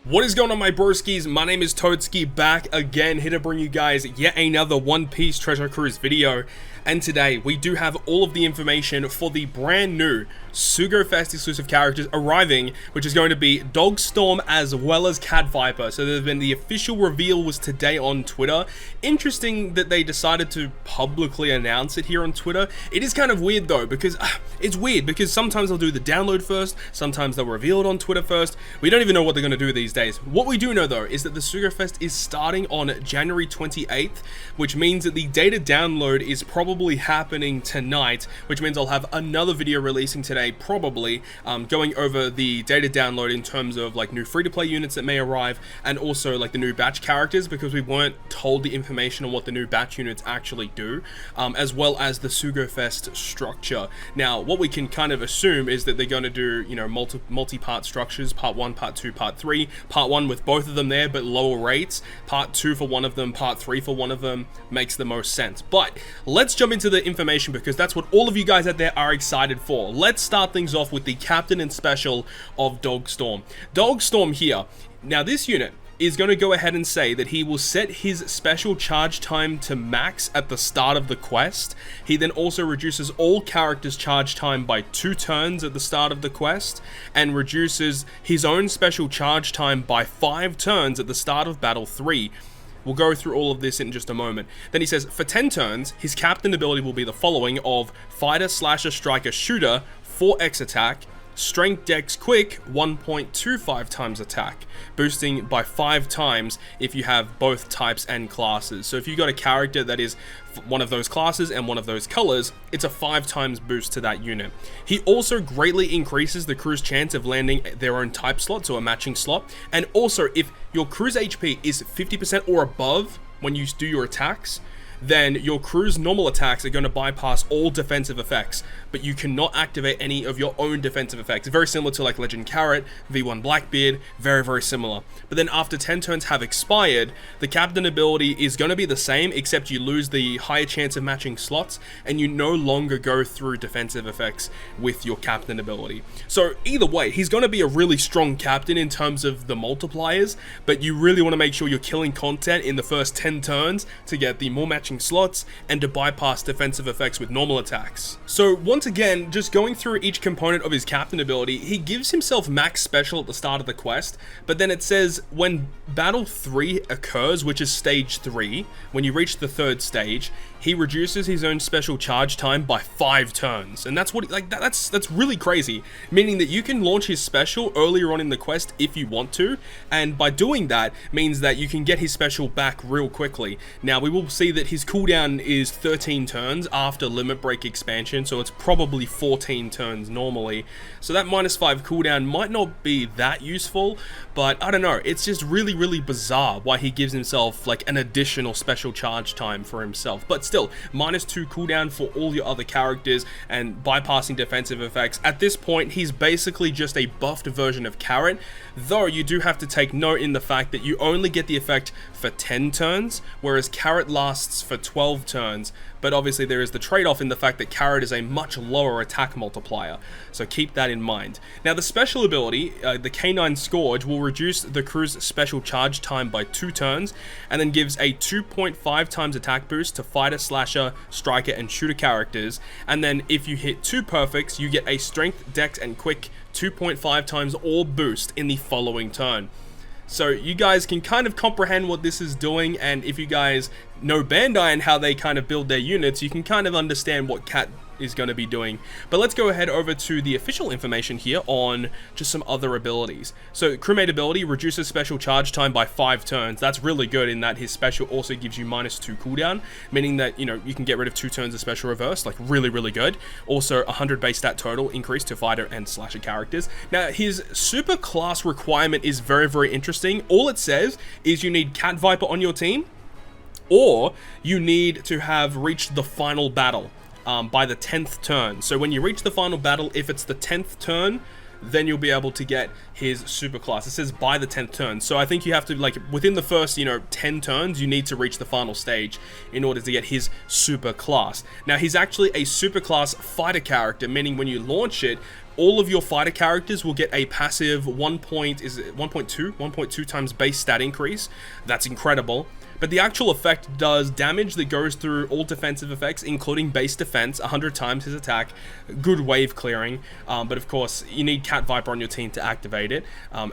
What is going on, my broskiis? My name is Toadskii, back again, here to bring you guys yet another One Piece Treasure Cruise video. And today, we do have all of the information for the brand new Sugo Fest exclusive characters arriving, which is going to be Dogstorm as well as Cat Viper. So there's been the official reveal was today on Twitter. Interesting that they decided to publicly announce it here on Twitter. It is kind of weird though, because it's weird because sometimes they'll do the download first, sometimes they'll reveal it on Twitter first. We don't even know what they're going to do these days. What we do know though is that the Sugo Fest is starting on January 28th, which means that the data download is probably happening tonight, which means I'll have another video releasing today, probably going over the data download in terms of like new free-to-play units that may arrive, and also like the new batch characters, because we weren't told the information on what the new batch units actually do, as well as the Sugo Fest structure. Now, what we can kind of assume is that they're going to do, you know, multi-part structures, part 1, part 2, part 3, part 1 with both of them there, but lower rates, part 2 for one of them, part 3 for one of them, makes the most sense. But let's jump into the information, because that's what all of you guys out there are excited for. Let's start things off with the Captain and Special of Dogstorm. Dogstorm here. Now, this unit is going to go ahead and say that he will set his special charge time to max at the start of the quest. He then also reduces all characters' charge time by 2 turns at the start of the quest, and reduces his own special charge time by 5 turns at the start of Battle 3. We'll go through all of this in just a moment. Then he says, for 10 turns, his captain ability will be the following of Fighter, Slasher, Striker, Shooter, 4x attack, Strength, Dex, Quick, 1.25 times attack, boosting by 5 times if you have both types and classes. So if you've got a character that is one of those classes and one of those colors, it's a 5 times boost to that unit. He also greatly increases the crew's chance of landing their own type slot, so a matching slot. And also, if your crew's HP is 50% or above when you do your attacks, then your crew's normal attacks are going to bypass all defensive effects, but you cannot activate any of your own defensive effects. Very similar to like Legend Carrot, V1 Blackbeard, very similar. But then after 10 turns have expired, the captain ability is going to be the same, except you lose the higher chance of matching slots, and you no longer go through defensive effects with your captain ability. So either way, he's going to be a really strong captain in terms of the multipliers, but you really want to make sure you're killing content in the first 10 turns to get the more matching slots and to bypass defensive effects with normal attacks. So once again, just going through each component of his captain ability, he gives himself max special at the start of the quest, but then it says when battle 3 occurs, which is stage 3, when you reach the 3rd stage, he reduces his own special charge time by 5 turns. And that's what, like, that's really crazy, meaning that you can launch his special earlier on in the quest if you want to, and by doing that means that you can get his special back real quickly. Now, we will see that his cooldown is 13 turns after Limit Break expansion, so it's probably 14 turns normally. So that -5 cooldown might not be that useful, but I don't know, it's just really bizarre why he gives himself like an additional special charge time for himself. But still, -2 cooldown for all your other characters and bypassing defensive effects. At this point, he's basically just a buffed version of Carrot, though you do have to take note in the fact that you only get the effect for 10 turns, whereas Carrot lasts for 12 turns. But obviously there is the trade-off in the fact that Carrot is a much lower attack multiplier, so keep that in mind. Now, the special ability, the Canine Scourge, will reduce the crew's special charge time by 2 turns, and then gives a 2.5 times attack boost to Fighter, Slasher, Striker, and Shooter characters. And then if you hit 2 perfects, you get a Strength, Dex, and Quick 2.5 times or boost in the following turn. So you guys can kind of comprehend what this is doing, and if you guys know Bandai and how they kind of build their units, you can kind of understand what Cat is going to be doing. But let's go ahead over to the official information here on just some other abilities. So crewmate ability reduces special charge time by 5 turns. That's really good in that his special also gives you -2 cooldown, meaning that, you know, you can get rid of 2 turns of special reverse, like really good. Also 100 base stat total increase to fighter and slasher characters. Now, his super class requirement is very interesting. All it says is you need Cat Viper on your team, or you need to have reached the final battle by the 10th turn. So when you reach the final battle, if it's the 10th turn, then you'll be able to get his super class. It says by the 10th turn. So I think you have to, like, within the first, 10 turns, you need to reach the final stage in order to get his super class. Now, he's actually a super class fighter character, meaning when you launch it, all of your fighter characters will get a passive 1.2 times base stat increase. That's incredible. But the actual effect does damage that goes through all defensive effects, including base defense, 100 times his attack, good wave clearing, but of course, you need Cat Viper on your team to activate it,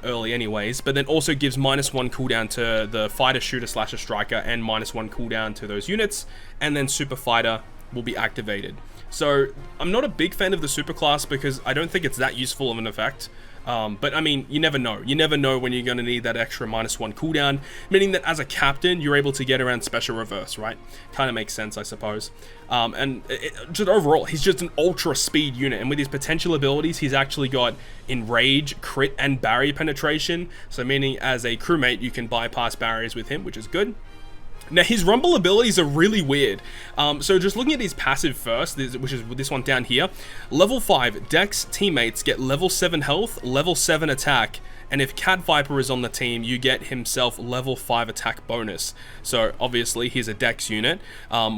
early anyways, but then also gives -1 cooldown to the fighter, shooter, slasher, striker, and -1 cooldown to those units, and then super fighter will be activated. So, I'm not a big fan of the super class because I don't think it's that useful of an effect. But I mean, you never know. You never know when you're going to need that extra -1 cooldown, meaning that as a captain, you're able to get around special reverse, right? Kind of makes sense, I suppose. Just overall, he's just an ultra speed unit, and with his potential abilities, he's actually got enrage, crit, and barrier penetration. So meaning as a crewmate, you can bypass barriers with him, which is good. Now, his rumble abilities are really weird. So just looking at his passive first, which is this one down here, level 5, Dex teammates get level 7 health, level 7 attack, and if Cat Viper is on the team, you get himself level 5 attack bonus. So obviously, he's a Dex unit,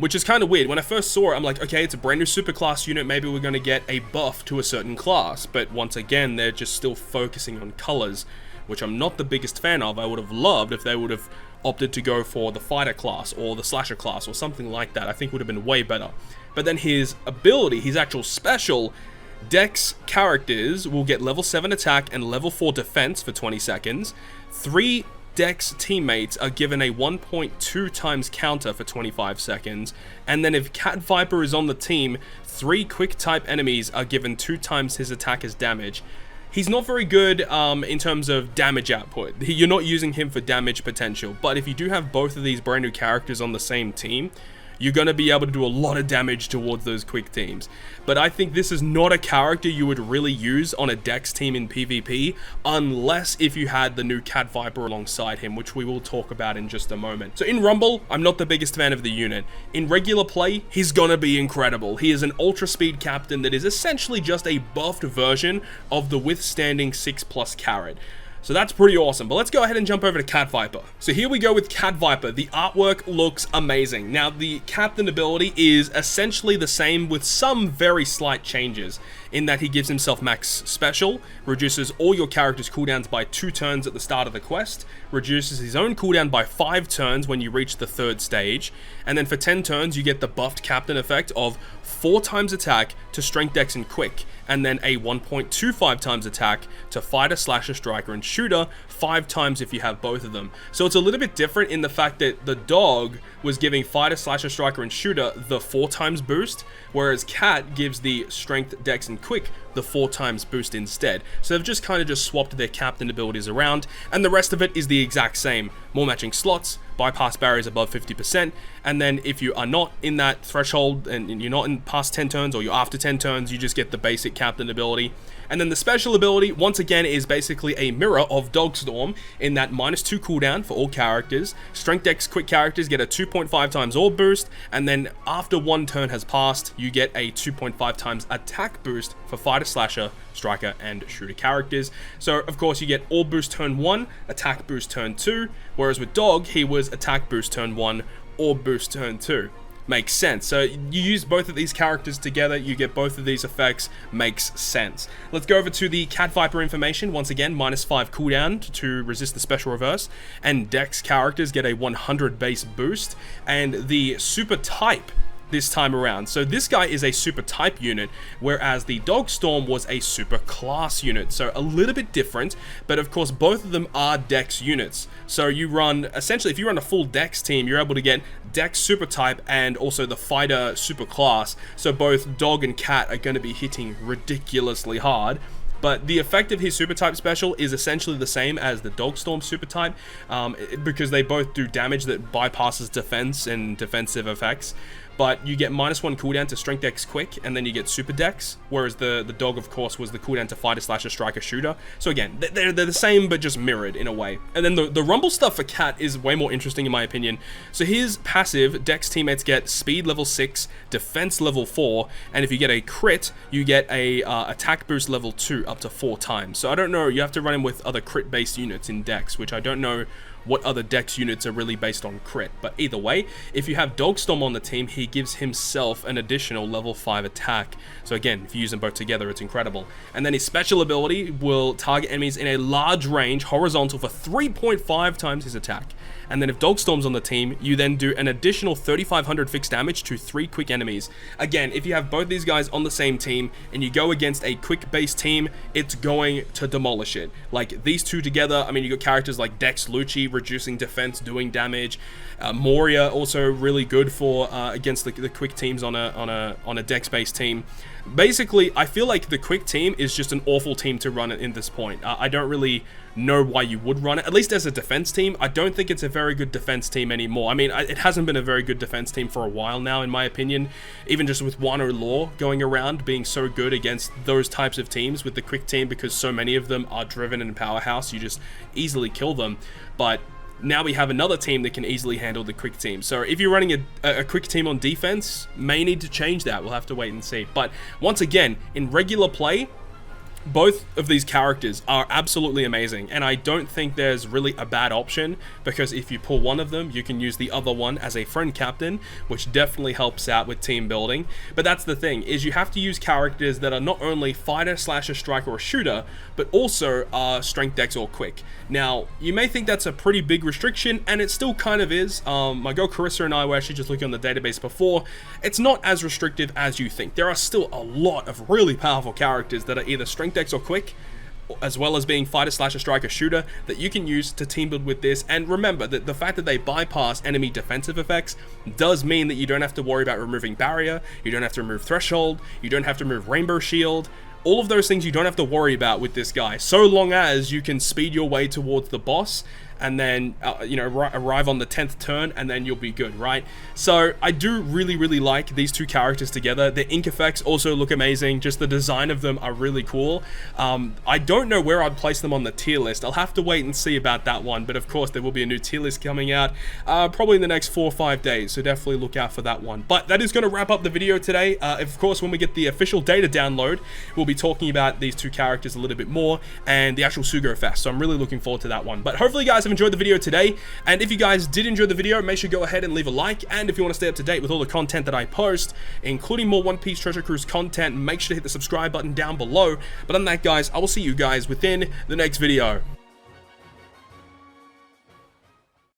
which is kind of weird. When I first saw it, I'm like, okay, it's a brand new superclass unit, maybe we're going to get a buff to a certain class. But once again, they're just still focusing on colors, which I'm not the biggest fan of. I would have loved if they would have opted to go for the fighter class or the slasher class or something like that. I think would have been way better. But then his ability, his actual special, Dex characters will get level 7 attack and level 4 defense for 20 seconds. 3 Dex teammates are given a 1.2 times counter for 25 seconds. And then if Cat Viper is on the team, 3 quick type enemies are given 2 times his attack as damage. He's not very good in terms of damage output. You're not using him for damage potential, but if you do have both of these brand new characters on the same team, you're going to be able to do a lot of damage towards those quick teams. But I think this is not a character you would really use on a Dex team in PvP, unless if you had the new Cat Viper alongside him, which we will talk about in just a moment. So in Rumble, I'm not the biggest fan of the unit. In regular play, he's going to be incredible. He is an ultra speed captain that is essentially just a buffed version of the withstanding 6+ carrot. So that's pretty awesome, but let's go ahead and jump over to Cat Viper. So here we go with Cat Viper. The artwork looks amazing. Now, the captain ability is essentially the same with some very slight changes, in that he gives himself max special, reduces all your characters' cooldowns by 2 turns at the start of the quest, reduces his own cooldown by 5 turns when you reach the 3rd stage, and then for 10 turns you get the buffed captain effect of 4 times attack to strength, dex, and quick, and then a 1.25 times attack to fighter, slasher, striker, and shooter, 5 times if you have both of them. So it's a little bit different in the fact that the dog was giving fighter, slasher, striker, and shooter the 4 times boost, whereas Cat gives the strength, dex, and quick the 4 times boost instead. So they've just kind of just swapped their captain abilities around, and the rest of it is the exact same. More matching slots, bypass barriers above 50%, and then if you are not in that threshold and you're not in past 10 turns or you're after 10 turns, you just get the basic captain ability. And then the special ability, once again, is basically a mirror of Dogstorm in that -2 cooldown for all characters. Strength, dex, quick characters get a 2.5 times orb boost, and then after 1 turn has passed, you get a 2.5 times attack boost for fighter, slasher, striker, and shooter characters. So, of course, you get orb boost turn 1, attack boost turn 2, whereas with Dog, he was attack boost turn 1, orb boost turn 2. Makes sense. So you use both of these characters together, you get both of these effects, makes sense. Let's go over to the Cat Viper information. Once again, -5 cooldown to resist the special reverse, and Dex characters get a 100 base boost, and the super type this time around. So this guy is a super type unit, whereas the Dogstorm was a super class unit. So a little bit different, but of course both of them are Dex units. So you run, essentially if you run a full Dex team, you're able to get Dex super type and also the fighter super class. So both Dog and Cat are going to be hitting ridiculously hard. But the effect of his super type special is essentially the same as the Dogstorm super type, because they both do damage that bypasses defense and defensive effects. But you get -1 cooldown to strength, dex, quick, and then you get super dex, whereas the dog, of course, was the cooldown to fighter, slasher, striker, shooter. So again, they're the same, but just mirrored in a way. And then the rumble stuff for Cat is way more interesting in my opinion. So his passive, dex teammates get speed level 6, defense level 4, and if you get a crit, you get a attack boost level 2 up to 4 times. So I don't know, you have to run him with other crit-based units in dex, which I don't know what other dex units are really based on crit. But either way, if you have Dogstorm on the team, he gives himself an additional level 5 attack. So again, if you use them both together, it's incredible. And then his special ability will target enemies in a large range, horizontal, for 3.5 times his attack. And then if Dogstorm's on the team, you then do an additional 3,500 fixed damage to 3 quick enemies. Again, if you have both these guys on the same team and you go against a quick base team, it's going to demolish it. Like these two together, I mean, you got characters like Dex Lucci reducing defense, doing damage. Moria also really good for against the quick teams on a Dex based team. Basically, I feel like the quick team is just an awful team to run in this point. I don't really know why you would run it, at least as a defense team. I don't think it's a very good defense team anymore. I mean, it hasn't been a very good defense team for a while now, in my opinion, even just with Wano Law going around being so good against those types of teams with the quick team, because so many of them are driven and powerhouse, you just easily kill them. But now we have another team that can easily handle the quick team. So if you're running a quick team on defense, may need to change that. We'll have to wait and see. But once again, in regular play, both of these characters are absolutely amazing, and I don't think there's really a bad option, because if you pull one of them, you can use the other one as a friend captain, which definitely helps out with team building. But that's the thing, is you have to use characters that are not only fighter, slasher, striker, or shooter, but also are strength, dex, or quick. Now, you may think that's a pretty big restriction, and it still kind of is. My girl Karissa and I were actually just looking on the database before. It's not as restrictive as you think. There are still a lot of really powerful characters that are either strength, dex, or quick, as well as being fighter, slasher, striker, shooter, that you can use to team build with this. And remember that the fact that they bypass enemy defensive effects does mean that you don't have to worry about removing barrier, you don't have to remove threshold, you don't have to remove rainbow shield. All of those things you don't have to worry about with this guy, so long as you can speed your way towards the boss and then arrive on the 10th turn, and then you'll be good, right? So I do really like these two characters together. The ink effects also look amazing. Just the design of them are really cool. I don't know where I'd place them on the tier list. I'll have to wait and see about that one, but of course there will be a new tier list coming out probably in the next 4 or 5 days, so definitely look out for that one. But that is going to wrap up the video today. Of course, when we get the official data download, we'll be talking about these two characters a little bit more and the actual Sugo Fest, so I'm really looking forward to that one. But hopefully you guys have enjoyed the video today, and if you guys did enjoy the video, make sure to go ahead and leave a like. And if you want to stay up to date with all the content that I post, including more One Piece Treasure Cruise content, make sure to hit the subscribe button down below. But other than that, guys, I will see you guys within the next video.